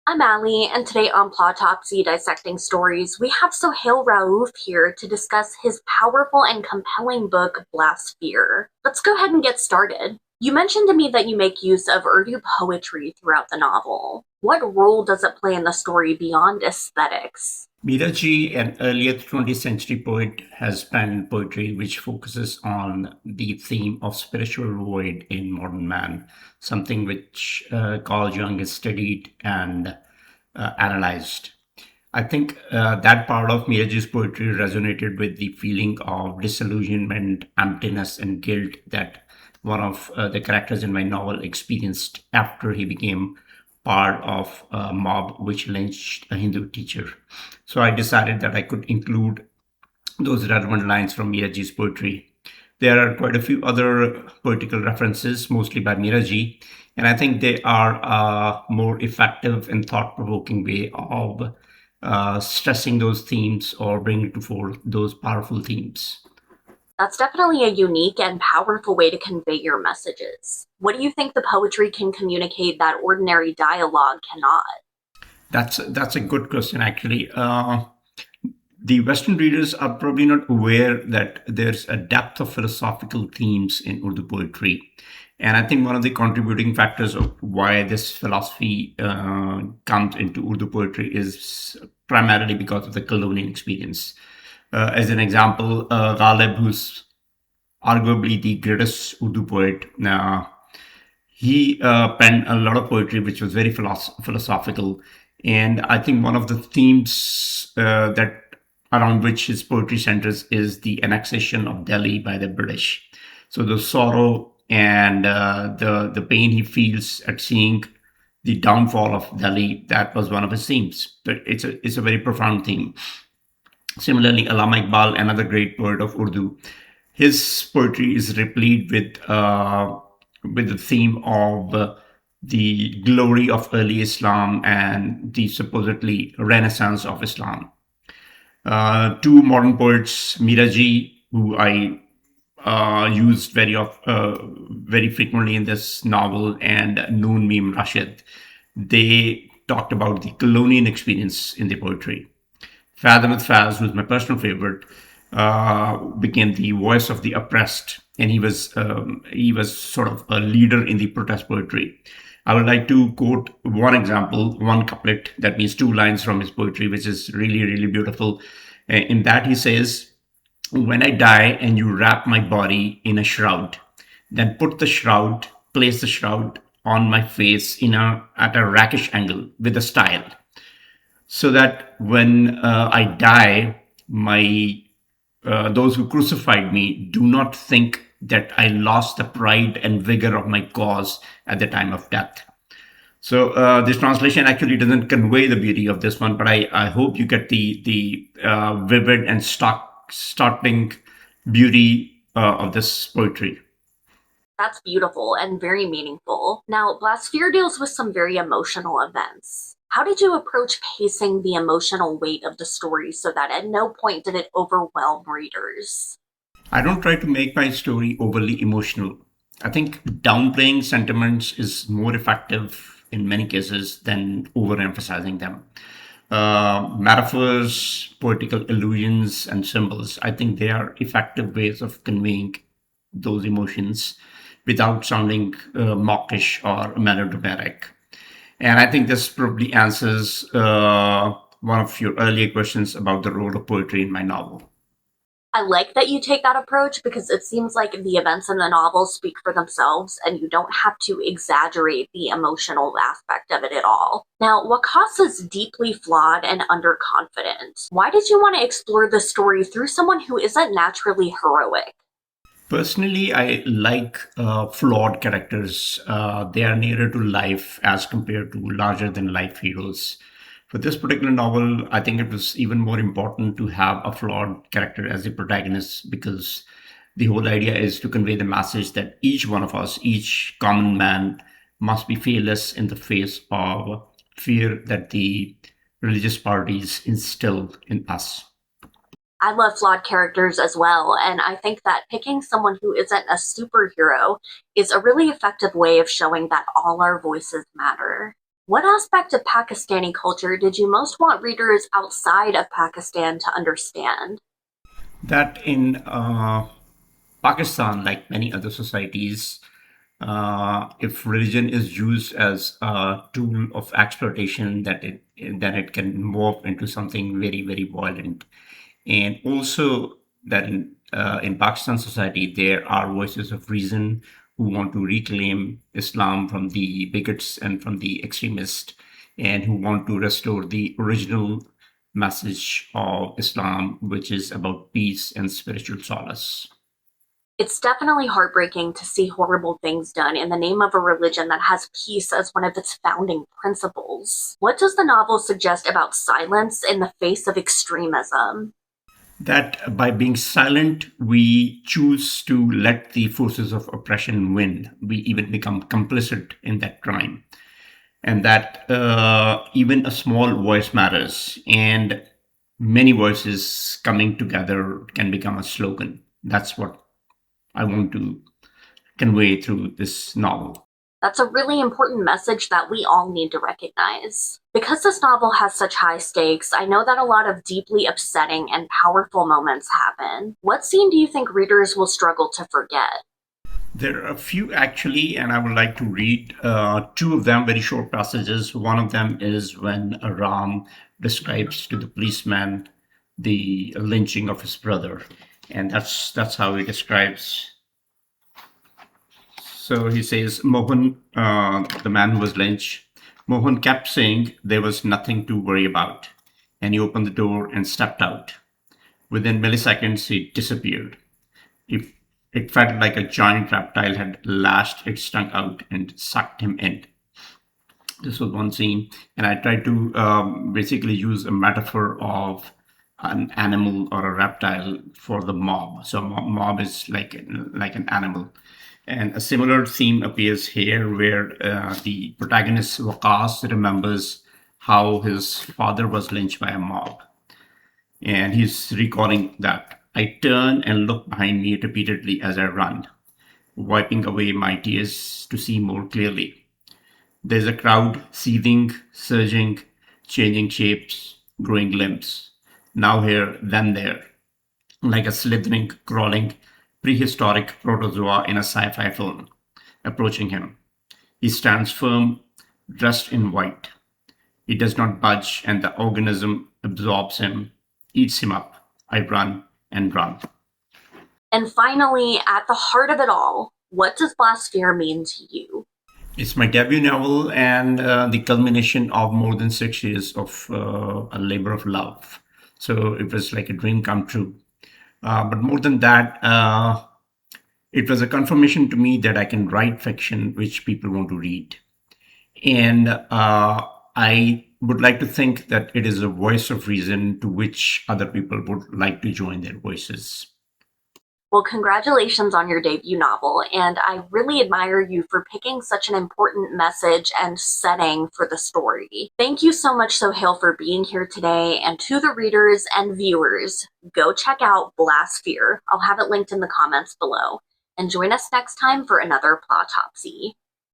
I'm Allie, and today on Plotopsy Dissecting Stories, we have Sohail Rauf here to discuss his powerful and compelling book, Blasphear. Let's go ahead and get started. You mentioned to me that you make use of Urdu poetry throughout the novel. What role does it play in the story beyond aesthetics? Miraji, an earlier 20th century poet, has penned poetry which focuses on the theme of spiritual void in modern man, something which Carl Jung has studied and analyzed. I think that part of Miraji's poetry resonated with the feeling of disillusionment, emptiness, and guilt that one of the characters in my novel experienced after he became part of a mob which lynched a Hindu teacher. So I decided that I could include those relevant lines from Miraji's poetry. There are quite a few other poetical references, mostly by Miraji, and I think they are a more effective and thought-provoking way of stressing those themes or bringing to fore those powerful themes. That's definitely a unique and powerful way to convey your messages. What do you think the poetry can communicate that ordinary dialogue cannot? That's a good question, actually. The Western readers are probably not aware that there's a depth of philosophical themes in Urdu poetry. And I think one of the contributing factors of why this philosophy comes into Urdu poetry is primarily because of the colonial experience. As an example, Ghalib, who's arguably the greatest Urdu poet, he penned a lot of poetry which was very philosophical. And I think one of the themes that around which his poetry centers is the annexation of Delhi by the British. So the sorrow and the pain he feels at seeing the downfall of Delhi, that was one of his themes. But it's a very profound theme. Similarly, Allama Iqbal, another great poet of Urdu, his poetry is replete with the theme of the glory of early Islam and the supposedly renaissance of Islam. Two modern poets, Miraji, who I used very frequently in this novel, and Noon Mim Rashid, they talked about the colonial experience in the poetry. Faz Ahmed Faz, who's my personal favorite, became the voice of the oppressed, and he was sort of a leader in the protest poetry. I would like to quote one example, one couplet that means two lines from his poetry, which is really, really beautiful. In that, he says, "When I die and you wrap my body in a shroud, then place the shroud on my face at a rakish angle with a style, so that when I die, my those who crucified me do not think that I lost the pride and vigor of my cause at the time of death." So this translation actually doesn't convey the beauty of this one, but I hope you get the vivid and startling beauty of this poetry. That's beautiful and very meaningful. Now, Blasphere deals with some very emotional events. How did you approach pacing the emotional weight of the story so that at no point did it overwhelm readers? I don't try to make my story overly emotional. I think downplaying sentiments is more effective in many cases than overemphasizing them. Metaphors, poetical allusions, and symbols, I think they are effective ways of conveying those emotions without sounding mawkish or melodramatic. And I think this probably answers one of your earlier questions about the role of poetry in my novel. I like that you take that approach because it seems like the events in the novel speak for themselves and you don't have to exaggerate the emotional aspect of it at all. Now, Wakasa is deeply flawed and underconfident. Why did you want to explore the story through someone who isn't naturally heroic? Personally, I like flawed characters. They are nearer to life as compared to larger than life heroes. For this particular novel, I think it was even more important to have a flawed character as the protagonist because the whole idea is to convey the message that each one of us, each common man, must be fearless in the face of fear that the religious parties instill in us. I love flawed characters as well, and I think that picking someone who isn't a superhero is a really effective way of showing that all our voices matter. What aspect of Pakistani culture did you most want readers outside of Pakistan to understand? That in Pakistan, like many other societies, if religion is used as a tool of exploitation, then it can morph into something very, very violent. And also that in Pakistan society, there are voices of reason who want to reclaim Islam from the bigots and from the extremists, and who want to restore the original message of Islam, which is about peace and spiritual solace. It's definitely heartbreaking to see horrible things done in the name of a religion that has peace as one of its founding principles. What does the novel suggest about silence in the face of extremism? That by being silent, we choose to let the forces of oppression win. We even become complicit in that crime. And that even a small voice matters. And many voices coming together can become a slogan. That's what I want to convey through this novel. That's a really important message that we all need to recognize. Because this novel has such high stakes, I know that a lot of deeply upsetting and powerful moments happen. What scene do you think readers will struggle to forget? There are a few actually, and I would like to read two of them, very short passages. One of them is when Ram describes to the policeman the lynching of his brother, and that's how he describes. So he says, Mohan, the man who was lynched, Mohan kept saying there was nothing to worry about, and he opened the door and stepped out. Within milliseconds, he disappeared. It, it felt like a giant reptile had lashed its tongue out and sucked him in. This was one scene, and I tried to basically use a metaphor of an animal or a reptile for the mob. So mob is like an animal, and a similar theme appears here, where the protagonist Waqas remembers how his father was lynched by a mob, and he's recalling that. I turn and look behind me repeatedly as I run, wiping away my tears to see more clearly. There's a crowd seething, surging, changing shapes, growing limbs. Now here, then there, like a slithering, crawling, prehistoric protozoa in a sci fi film, approaching him. He stands firm, dressed in white. He does not budge, and the organism absorbs him, eats him up. I run and run. And finally, at the heart of it all, what does Blasphear mean to you? It's my debut novel and the culmination of more than 6 years of a labor of love. So it was like a dream come true. But more than that, it was a confirmation to me that I can write fiction which people want to read. And I would like to think that it is a voice of reason to which other people would like to join their voices. Well, congratulations on your debut novel, and I really admire you for picking such an important message and setting for the story. Thank you so much, Sohail, for being here today, and to the readers and viewers, go check out Blasphear. I'll have it linked in the comments below. And join us next time for another Plotopsy.